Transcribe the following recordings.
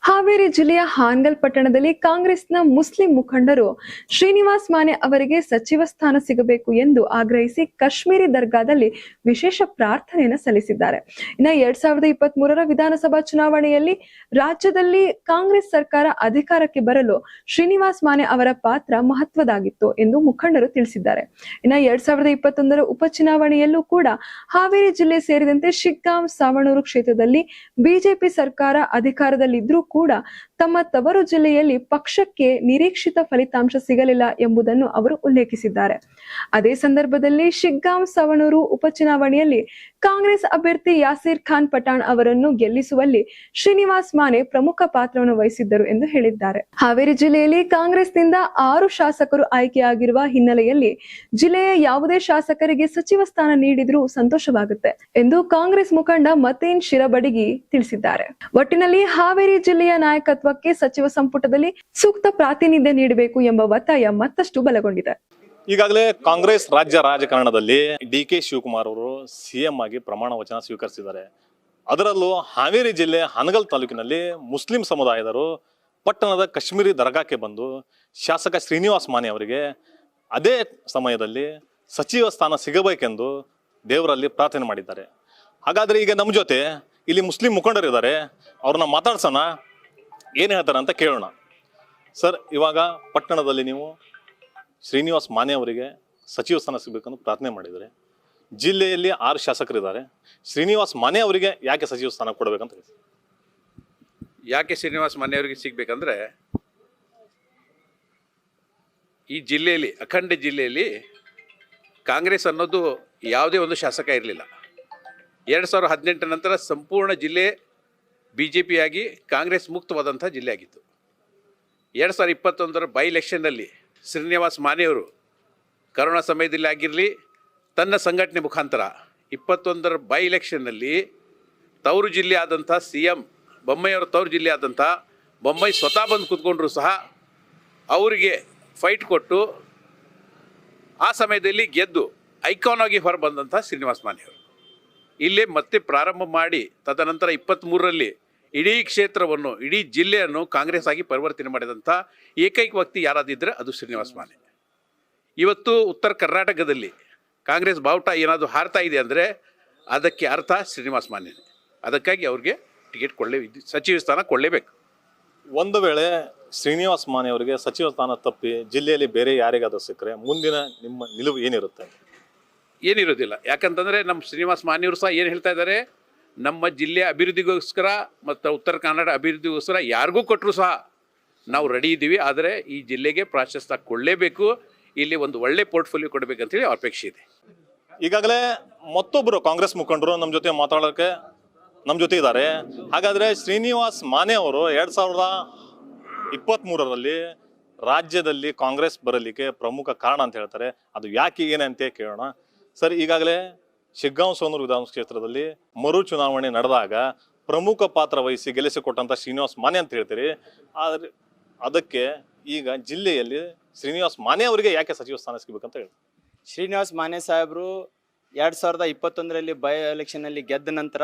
ಹಾವೇರಿ ಜಿಲ್ಲೆಯ ಹಾನಗಲ್ ಪಟ್ಟಣದಲ್ಲಿ ಕಾಂಗ್ರೆಸ್ನ ಮುಸ್ಲಿಂ ಮುಖಂಡರು ಶ್ರೀನಿವಾಸ್ ಮಾನೆ ಅವರಿಗೆ ಸಚಿವ ಸ್ಥಾನ ಸಿಗಬೇಕು ಎಂದು ಆಗ್ರಹಿಸಿ ಕಾಶ್ಮೀರಿ ದರ್ಗಾದಲ್ಲಿ ವಿಶೇಷ ಪ್ರಾರ್ಥನೆಯನ್ನು ಸಲ್ಲಿಸಿದ್ದಾರೆ. ಇನ್ನು 2023ರ ವಿಧಾನಸಭಾ ಚುನಾವಣೆಯಲ್ಲಿ ರಾಜ್ಯದಲ್ಲಿ ಕಾಂಗ್ರೆಸ್ ಸರ್ಕಾರ ಅಧಿಕಾರಕ್ಕೆ ಬರಲು ಶ್ರೀನಿವಾಸ್ ಮಾನೆ ಅವರ ಪಾತ್ರ ಮಹತ್ವದಾಗಿತ್ತು ಎಂದು ಮುಖಂಡರು ತಿಳಿಸಿದ್ದಾರೆ. ಇನ್ನು 2021ರ ಉಪಚುನಾವಣೆಯಲ್ಲೂ ಕೂಡ ಹಾವೇರಿ ಜಿಲ್ಲೆ ಸೇರಿದಂತೆ ಶಿಗ್ಗಾಂವ್ ಸಾವಣೂರು ಕ್ಷೇತ್ರದಲ್ಲಿ ಬಿಜೆಪಿ ಸರ್ಕಾರ ಅಧಿಕಾರದಲ್ಲಿದ್ದರೂ ಕೂಡ ತಮ್ಮ ತವರು ಜಿಲ್ಲೆಯಲ್ಲಿ ಪಕ್ಷಕ್ಕೆ ನಿರೀಕ್ಷಿತ ಫಲಿತಾಂಶ ಸಿಗಲಿಲ್ಲ ಎಂಬುದನ್ನು ಅವರು ಉಲ್ಲೇಖಿಸಿದ್ದಾರೆ. ಅದೇ ಸಂದರ್ಭದಲ್ಲಿ ಶಿಗ್ಗಾಂವ್ ಸವಣೂರು ಉಪಚುನಾವಣೆಯಲ್ಲಿ ಕಾಂಗ್ರೆಸ್ ಅಭ್ಯರ್ಥಿ ಯಾಸೀರ್ ಖಾನ್ ಪಠಾಣ್ ಅವರನ್ನು ಗೆಲ್ಲಿಸುವಲ್ಲಿ ಶ್ರೀನಿವಾಸ್ ಮಾನೆ ಪ್ರಮುಖ ಪಾತ್ರವನ್ನು ವಹಿಸಿದ್ದರು ಎಂದು ಹೇಳಿದ್ದಾರೆ. ಹಾವೇರಿ ಜಿಲ್ಲೆಯಲ್ಲಿ ಕಾಂಗ್ರೆಸ್ನಿಂದ 6 ಶಾಸಕರು ಆಯ್ಕೆಯಾಗಿರುವ ಹಿನ್ನೆಲೆಯಲ್ಲಿ ಜಿಲ್ಲೆಯ ಯಾವುದೇ ಶಾಸಕರಿಗೆ ಸಚಿವ ಸ್ಥಾನ ನೀಡಿದ್ರೂ ಸಂತೋಷವಾಗುತ್ತೆ ಎಂದು ಕಾಂಗ್ರೆಸ್ ಮುಖಂಡ ಮತೀನ್ ಶಿರಬಡಗಿ ತಿಳಿಸಿದ್ದಾರೆ. ಒಟ್ಟಿನಲ್ಲಿ ಹಾವೇರಿ ಜಿಲ್ಲೆಯ ನಾಯಕತ್ವಕ್ಕೆ ಸಚಿವ ಸಂಪುಟದಲ್ಲಿ ಸೂಕ್ತ ಪ್ರಾತಿನಿಧ್ಯ ನೀಡಬೇಕು ಎಂಬ ಒತ್ತಾಯ ಮತ್ತಷ್ಟು ಬಲಗೊಂಡಿದೆ. ಈಗಾಗಲೇ ಕಾಂಗ್ರೆಸ್ ರಾಜ್ಯ ರಾಜಕಾರಣದಲ್ಲಿ ಡಿ.ಕೆ. ಶಿವಕುಮಾರ್ ಅವರು ಸಿಎಂ ಆಗಿ ಪ್ರಮಾಣ ವಚನ ಸ್ವೀಕರಿಸಿದ್ದಾರೆ. ಅದರಲ್ಲೂ ಹಾವೇರಿ ಜಿಲ್ಲೆ ಹಾನಗಲ್ ತಾಲೂಕಿನಲ್ಲಿ ಮುಸ್ಲಿಂ ಸಮುದಾಯದವರು ಪಟ್ಟಣದ ಕಾಶ್ಮೀರಿ ದರ್ಗಾಕ್ಕೆ ಬಂದು ಶಾಸಕ ಶ್ರೀನಿವಾಸ್ ಮಾನೆ ಅವರಿಗೆ ಅದೇ ಸಮಯದಲ್ಲಿ ಸಚಿವ ಸ್ಥಾನ ಸಿಗಬೇಕೆಂದು ದೇವರಲ್ಲಿ ಪ್ರಾರ್ಥನೆ ಮಾಡಿದ್ದಾರೆ. ಹಾಗಾದ್ರೆ ಈಗ ನಮ್ಮ ಜೊತೆ ಇಲ್ಲಿ ಮುಸ್ಲಿಂ ಮುಖಂಡರಿದ್ದಾರೆ, ಅವ್ರನ್ನ ಮಾತಾಡ್ಸೋಣ, ಏನು ಹೇಳ್ತಾರೆ ಅಂತ ಕೇಳೋಣ. ಸರ್, ಇವಾಗ ಪಟ್ಟಣದಲ್ಲಿ ನೀವು ಶ್ರೀನಿವಾಸ್ ಮಾನೆ ಅವರಿಗೆ ಸಚಿವ ಸ್ಥಾನ ಸಿಗಬೇಕಂತ ಪ್ರಾರ್ಥನೆ ಮಾಡಿದರೆ, ಜಿಲ್ಲೆಯಲ್ಲಿ 6 ಶಾಸಕರಿದ್ದಾರೆ, ಶ್ರೀನಿವಾಸ್ ಮಾನೆ ಅವರಿಗೆ ಯಾಕೆ ಸಚಿವ ಸ್ಥಾನ ಕೊಡಬೇಕಂತ ಹೇಳಿ? ಯಾಕೆ ಶ್ರೀನಿವಾಸ್ ಮಾನೆ ಅವರಿಗೆ ಸಿಗಬೇಕಂದ್ರೆ, ಈ ಜಿಲ್ಲೆಯಲ್ಲಿ, ಅಖಂಡ ಜಿಲ್ಲೆಯಲ್ಲಿ ಕಾಂಗ್ರೆಸ್ ಅನ್ನೋದು ಯಾವುದೇ ಒಂದು ಶಾಸಕ ಇರಲಿಲ್ಲ. 2018 ನಂತರ ಸಂಪೂರ್ಣ ಜಿಲ್ಲೆ ಬಿ ಜೆ ಪಿಯಾಗಿ ಕಾಂಗ್ರೆಸ್ ಮುಕ್ತವಾದಂಥ ಜಿಲ್ಲೆ ಆಗಿತ್ತು. 2021ರ ಬೈ ಎಲೆಕ್ಷನ್ನಲ್ಲಿ ಶ್ರೀನಿವಾಸ್ ಮಾನೆಯವರು ಕರೋನಾ ಸಮಯದಲ್ಲಿ ಆಗಿರಲಿ, ತನ್ನ ಸಂಘಟನೆ ಮುಖಾಂತರ 21ರ ಬೈ ಎಲೆಕ್ಷನ್ನಲ್ಲಿ ತವರು ಜಿಲ್ಲೆ ಆದಂಥ CM ಬೊಮ್ಮಾಯಿಯವರ ತವರು ಜಿಲ್ಲೆ ಆದಂಥ ಬೊಮ್ಮಾಯಿ ಸ್ವತಃ ಬಂದು ಕೂತ್ಕೊಂಡ್ರು ಸಹ ಅವರಿಗೆ ಫೈಟ್ ಕೊಟ್ಟು ಆ ಸಮಯದಲ್ಲಿ ಗೆದ್ದು ಐಕಾನ್ ಆಗಿ ಹೊರಬಂದಂಥ ಶ್ರೀನಿವಾಸ್ ಮಾನೆಯವರು ಇಲ್ಲೇ ಮತ್ತೆ ಪ್ರಾರಂಭ ಮಾಡಿ ತದನಂತರ 23ರಲ್ಲಿ ಇಡೀ ಕ್ಷೇತ್ರವನ್ನು, ಇಡೀ ಜಿಲ್ಲೆಯನ್ನು ಕಾಂಗ್ರೆಸ್ ಆಗಿ ಪರಿವರ್ತನೆ ಮಾಡಿದಂಥ ಏಕೈಕ ವ್ಯಕ್ತಿ ಯಾರಾದಿದ್ದರೆ ಅದು ಶ್ರೀನಿವಾಸ್ ಮಾನೆ. ಇವತ್ತು ಉತ್ತರ ಕರ್ನಾಟಕದಲ್ಲಿ ಕಾಂಗ್ರೆಸ್ ಬಾವುಟ ಏನಾದರೂ ಹಾರ್ತಾ ಇದೆ ಅಂದರೆ ಅದಕ್ಕೆ ಅರ್ಥ ಶ್ರೀನಿವಾಸ್ ಮಾನೆ. ಅದಕ್ಕಾಗಿ ಅವ್ರಿಗೆ ಟಿಕೆಟ್ ಸಚಿವ ಸ್ಥಾನ ಕೊಡಲೇಬೇಕು. ಒಂದು ವೇಳೆ ಶ್ರೀನಿವಾಸ್ ಮಾನೆ ಅವರಿಗೆ ಸಚಿವ ಸ್ಥಾನ ತಪ್ಪಿ ಜಿಲ್ಲೆಯಲ್ಲಿ ಬೇರೆ ಯಾರಿಗಾದ್ರೂ ಸಿಕ್ಕರೆ ಮುಂದಿನ ನಿಮ್ಮ ನಿಲುವು ಏನಿರುತ್ತೆ? ಏನಿರೋದಿಲ್ಲ. ಯಾಕಂತಂದರೆ ನಮ್ಮ ಶ್ರೀನಿವಾಸ್ ಮಾನೆಯವರು ಸಹ ಏನು ಹೇಳ್ತಾ ಇದ್ದಾರೆ, ನಮ್ಮ ಜಿಲ್ಲೆಯ ಅಭಿವೃದ್ಧಿಗೋಸ್ಕರ ಮತ್ತು ಉತ್ತರ ಕನ್ನಡ ಅಭಿವೃದ್ಧಿಗೋಸ್ಕರ ಯಾರಿಗೂ ಕೊಟ್ಟರು ಸಹ ನಾವು ರೆಡಿ ಇದ್ದೀವಿ, ಆದರೆ ಈ ಜಿಲ್ಲೆಗೆ ಪ್ರಾಶಸ್ತ್ಯ ಕೊಡಲೇಬೇಕು, ಇಲ್ಲಿ ಒಂದು ಒಳ್ಳೆ ಪೋರ್ಟ್ಫೋಲಿಯೋ ಕೊಡಬೇಕಂತೇಳಿ ಅಪೇಕ್ಷೆ ಇದೆ. ಈಗಾಗಲೇ ಮತ್ತೊಬ್ಬರು ಕಾಂಗ್ರೆಸ್ ಮುಖಂಡರು ನಮ್ಮ ಜೊತೆ ಮಾತಾಡೋಕ್ಕೆ ನಮ್ಮ ಜೊತೆ ಇದ್ದಾರೆ. ಹಾಗಾದರೆ ಶ್ರೀನಿವಾಸ್ ಮಾನೆ ಅವರು 2023ರಲ್ಲಿ ರಾಜ್ಯದಲ್ಲಿ ಕಾಂಗ್ರೆಸ್ ಬರಲಿಕ್ಕೆ ಪ್ರಮುಖ ಕಾರಣ ಅಂತ ಹೇಳ್ತಾರೆ. ಅದು ಯಾಕೆ ಏನಂತ ಕೇಳೋಣ. ಸರ್, ಈಗಾಗಲೇ ಶಿಗ್ಗಾಂವ್ ಸೋನೂರು ವಿಧಾನಸಭಾ ಕ್ಷೇತ್ರದಲ್ಲಿ ಮರು ಚುನಾವಣೆ ನಡೆದಾಗ ಪ್ರಮುಖ ಪಾತ್ರ ವಹಿಸಿ ಗೆಲ್ಲಿಸಿಕೊಟ್ಟಂಥ ಶ್ರೀನಿವಾಸ್ ಮಾನೆ ಅಂತ ಹೇಳ್ತೀರಿ. ಆದರೆ ಅದಕ್ಕೆ ಈಗ ಜಿಲ್ಲೆಯಲ್ಲಿ ಶ್ರೀನಿವಾಸ್ ಮಾನೆ ಅವರಿಗೆ ಯಾಕೆ ಸಚಿವ ಸ್ಥಾನ ಸಿಗಬೇಕಂತ ಹೇಳಿ? ಶ್ರೀನಿವಾಸ್ ಮಾನೆ ಸಾಹೇಬರು 2021ರಲ್ಲಿ ಬೈ ಎಲೆಕ್ಷನ್ನಲ್ಲಿ ಗೆದ್ದ ನಂತರ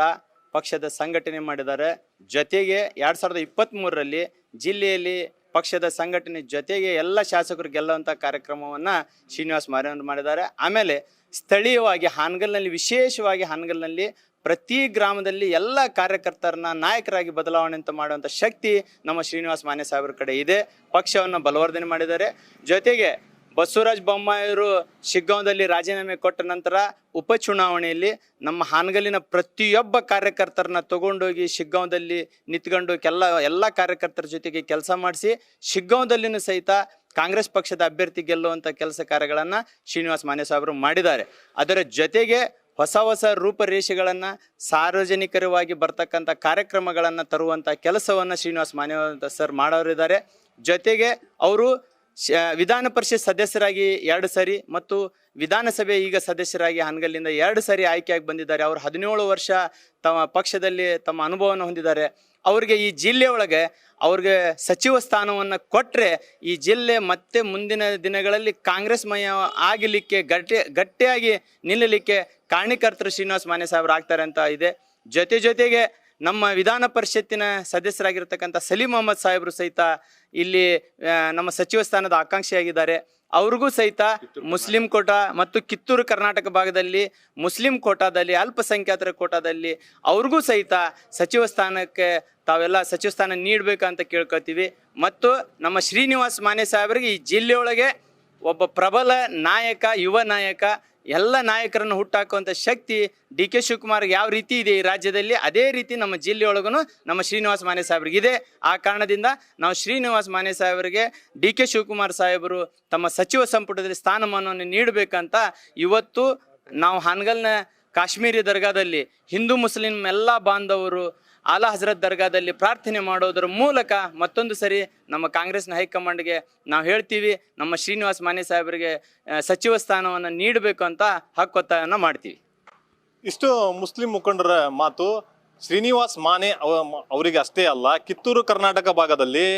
ಪಕ್ಷದ ಸಂಘಟನೆ ಮಾಡಿದ್ದಾರೆ. ಜೊತೆಗೆ 2023ರಲ್ಲಿ ಜಿಲ್ಲೆಯಲ್ಲಿ ಪಕ್ಷದ ಸಂಘಟನೆ ಜೊತೆಗೆ ಎಲ್ಲ ಶಾಸಕರು ಗೆಲ್ಲುವಂಥ ಕಾರ್ಯಕ್ರಮವನ್ನು ಶ್ರೀನಿವಾಸ್ ಮಾನೆ ಅವರು ಮಾಡಿದ್ದಾರೆ. ಆಮೇಲೆ ಸ್ಥಳೀಯವಾಗಿ ಹಾನಗಲ್ನಲ್ಲಿ, ವಿಶೇಷವಾಗಿ ಹಾನಗಲ್ನಲ್ಲಿ ಪ್ರತಿ ಗ್ರಾಮದಲ್ಲಿ ಎಲ್ಲ ಕಾರ್ಯಕರ್ತರನ್ನ ನಾಯಕರಾಗಿ ಬದಲಾವಣೆ ಅಂತ ಮಾಡುವಂಥ ಶಕ್ತಿ ನಮ್ಮ ಶ್ರೀನಿವಾಸ್ ಮಾನೆ ಸಾಹೇಬ್ರ ಕಡೆ ಇದೆ. ಪಕ್ಷವನ್ನು ಬಲವರ್ಧನೆ ಮಾಡಿದ್ದಾರೆ. ಜೊತೆಗೆ ಬಸವರಾಜ ಬೊಮ್ಮಾಯಿಯವರು ಶಿಗ್ಗಾಂವದಲ್ಲಿ ರಾಜೀನಾಮೆ ಕೊಟ್ಟ ನಂತರ ಉಪಚುನಾವಣೆಯಲ್ಲಿ ನಮ್ಮ ಹಾನಗಲ್ಲಿನ ಪ್ರತಿಯೊಬ್ಬ ಕಾರ್ಯಕರ್ತರನ್ನ ತಗೊಂಡೋಗಿ ಶಿಗ್ಗಾಂವದಲ್ಲಿ ನಿಂತ್ಕೊಂಡು ಎಲ್ಲ ಕಾರ್ಯಕರ್ತರ ಜೊತೆಗೆ ಕೆಲಸ ಮಾಡಿಸಿ ಶಿಗ್ಗಾಂವದಲ್ಲಿನೂ ಸಹಿತ ಕಾಂಗ್ರೆಸ್ ಪಕ್ಷದ ಅಭ್ಯರ್ಥಿ ಗೆಲ್ಲುವಂಥ ಕೆಲಸ ಕಾರ್ಯಗಳನ್ನು ಶ್ರೀನಿವಾಸ್ ಮಾನೆ ಸಾಹೇಬರು ಮಾಡಿದ್ದಾರೆ. ಅದರ ಜೊತೆಗೆ ಹೊಸ ರೂಪರೇಷೆಗಳನ್ನು, ಸಾರ್ವಜನಿಕರವಾಗಿ ಬರ್ತಕ್ಕಂಥ ಕಾರ್ಯಕ್ರಮಗಳನ್ನು ತರುವಂಥ ಕೆಲಸವನ್ನು ಶ್ರೀನಿವಾಸ್ ಮಾನೆ ಸರ್ ಮಾಡೋರಿದ್ದಾರೆ. ಜೊತೆಗೆ ಅವರು ವಿಧಾನ ಪರಿಷತ್ ಸದಸ್ಯರಾಗಿ 2 ಸರಿ ಮತ್ತು ವಿಧಾನಸಭೆ ಈಗ ಸದಸ್ಯರಾಗಿ ಹಾನಗಲ್ಲಿಂದ 2 ಸರಿ ಆಯ್ಕೆಯಾಗಿ ಬಂದಿದ್ದಾರೆ. ಅವರು 17 ವರ್ಷ ತಮ್ಮ ಪಕ್ಷದಲ್ಲಿ ತಮ್ಮ ಅನುಭವವನ್ನು ಹೊಂದಿದ್ದಾರೆ. ಅವ್ರಿಗೆ ಈ ಜಿಲ್ಲೆಯೊಳಗೆ ಅವ್ರಿಗೆ ಸಚಿವ ಸ್ಥಾನವನ್ನು ಕೊಟ್ಟರೆ ಈ ಜಿಲ್ಲೆ ಮತ್ತೆ ಮುಂದಿನ ದಿನಗಳಲ್ಲಿ ಕಾಂಗ್ರೆಸ್ಮಯ ಆಗಲಿಕ್ಕೆ ಗಟ್ಟಿಯಾಗಿ ನಿಲ್ಲಲಿಕ್ಕೆ ಕಾರಣೀಕರ್ತರು ಶ್ರೀನಿವಾಸ್ ಮಾನೆ ಸಾಹೇಬರು ಆಗ್ತಾರೆ ಅಂತ ಇದೆ. ಜೊತೆಗೆ ನಮ್ಮ ವಿಧಾನ ಪರಿಷತ್ತಿನ ಸದಸ್ಯರಾಗಿರ್ತಕ್ಕಂಥ ಸಲೀಂ ಅಹಮದ್ ಸಾಹೇಬರು ಸಹಿತ ಇಲ್ಲಿ ನಮ್ಮ ಸಚಿವ ಸ್ಥಾನದ ಆಕಾಂಕ್ಷಿಯಾಗಿದ್ದಾರೆ. ಅವ್ರಿಗೂ ಸಹಿತ ಮುಸ್ಲಿಂ ಕೋಟಾ ಮತ್ತು ಕಿತ್ತೂರು ಕರ್ನಾಟಕ ಭಾಗದಲ್ಲಿ ಮುಸ್ಲಿಂ ಕೋಟಾದಲ್ಲಿ ಅಲ್ಪಸಂಖ್ಯಾತರ ಕೋಟಾದಲ್ಲಿ ಅವ್ರಿಗೂ ಸಹಿತ ಸಚಿವ ಸ್ಥಾನಕ್ಕೆ ತಾವೆಲ್ಲ ಸಚಿವ ಸ್ಥಾನ ನೀಡಬೇಕಂತ ಕೇಳ್ಕೊತೀವಿ. ಮತ್ತು ನಮ್ಮ ಶ್ರೀನಿವಾಸ್ ಮಾನೆ ಸಾಹೇಬರಿಗೆ ಈ ಜಿಲ್ಲೆಯೊಳಗೆ ಒಬ್ಬ ಪ್ರಬಲ ನಾಯಕ, ಯುವ ನಾಯಕ, ಎಲ್ಲ ನಾಯಕರನ್ನು ಹುಟ್ಟಾಕುವಂಥ ಶಕ್ತಿ ಡಿ ಕೆ ಶಿವಕುಮಾರ್ಗೆ ಯಾವ ರೀತಿ ಇದೆ ಈ ರಾಜ್ಯದಲ್ಲಿ, ಅದೇ ರೀತಿ ನಮ್ಮ ಜಿಲ್ಲೆಯೊಳಗೂ ನಮ್ಮ ಶ್ರೀನಿವಾಸ್ ಮಾನೆ ಸಾಹೇಬ್ರಿಗೆ ಇದೆ. ಆ ಕಾರಣದಿಂದ ನಾವು ಶ್ರೀನಿವಾಸ್ ಮಾನೆ ಸಾಹೇಬರಿಗೆ ಡಿ ಕೆ ಶಿವಕುಮಾರ್ ಸಾಹೇಬರು ತಮ್ಮ ಸಚಿವ ಸಂಪುಟದಲ್ಲಿ ಸ್ಥಾನಮಾನವನ್ನು ನೀಡಬೇಕಂತ ಇವತ್ತು ನಾವು ಹಾನಗಲ್ನ ಕಾಶ್ಮೀರಿ ದರ್ಗಾದಲ್ಲಿ ಹಿಂದೂ ಮುಸ್ಲಿಂ ಎಲ್ಲ ಬಾಂಧವರು ಆಲಾ ಹಜರತ್ ದರ್ಗಾದಲ್ಲಿ ಪ್ರಾರ್ಥನೆ ಮಾಡೋದ್ರ ಮೂಲಕ ಮತ್ತೊಂದು ಸರಿ ನಮ್ಮ ಕಾಂಗ್ರೆಸ್ನ ಹೈಕಮಾಂಡ್ಗೆ ನಾವು ಹೇಳ್ತೀವಿ, ನಮ್ಮ ಶ್ರೀನಿವಾಸ್ ಮಾನೆ ಸಾಹೇಬರಿಗೆ ಸಚಿವ ಸ್ಥಾನವನ್ನು ನೀಡಬೇಕು ಅಂತ ಹಕ್ಕೊತ್ತಾಯವನ್ನು ಮಾಡ್ತೀವಿ. ಇಷ್ಟು ಮುಸ್ಲಿಂ ಮುಖಂಡರ ಮಾತು. ಶ್ರೀನಿವಾಸ್ ಮಾನೆ ಅವರಿಗೆ ಅಷ್ಟೇ ಅಲ್ಲ, ಕಿತ್ತೂರು ಕರ್ನಾಟಕ ಭಾಗದಲ್ಲಿ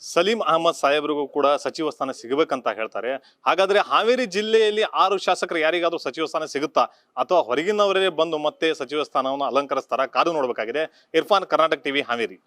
ಸಲೀಂ ಅಹಮದ್ ಸಾಹೇಬ್ರಿಗೂ ಕೂಡ ಸಚಿವ ಸ್ಥಾನ ಸಿಗಬೇಕಂತ ಹೇಳ್ತಾರೆ. ಹಾಗಾದ್ರೆ ಹಾವೇರಿ ಜಿಲ್ಲೆಯಲ್ಲಿ 6 ಶಾಸಕರು ಯಾರಿಗಾದ್ರೂ ಸಚಿವ ಸ್ಥಾನ ಸಿಗುತ್ತಾ ಅಥವಾ ಹೊರಗಿನವರೇ ಬಂದು ಮತ್ತೆ ಸಚಿವ ಸ್ಥಾನವನ್ನು ಅಲಂಕರಿಸ್ತಾರ? ಕಾದು ನೋಡಬೇಕಾಗಿದೆ. ಇರ್ಫಾನ್, ಕರ್ನಾಟಕ ಟಿವಿ, ಹಾವೇರಿ.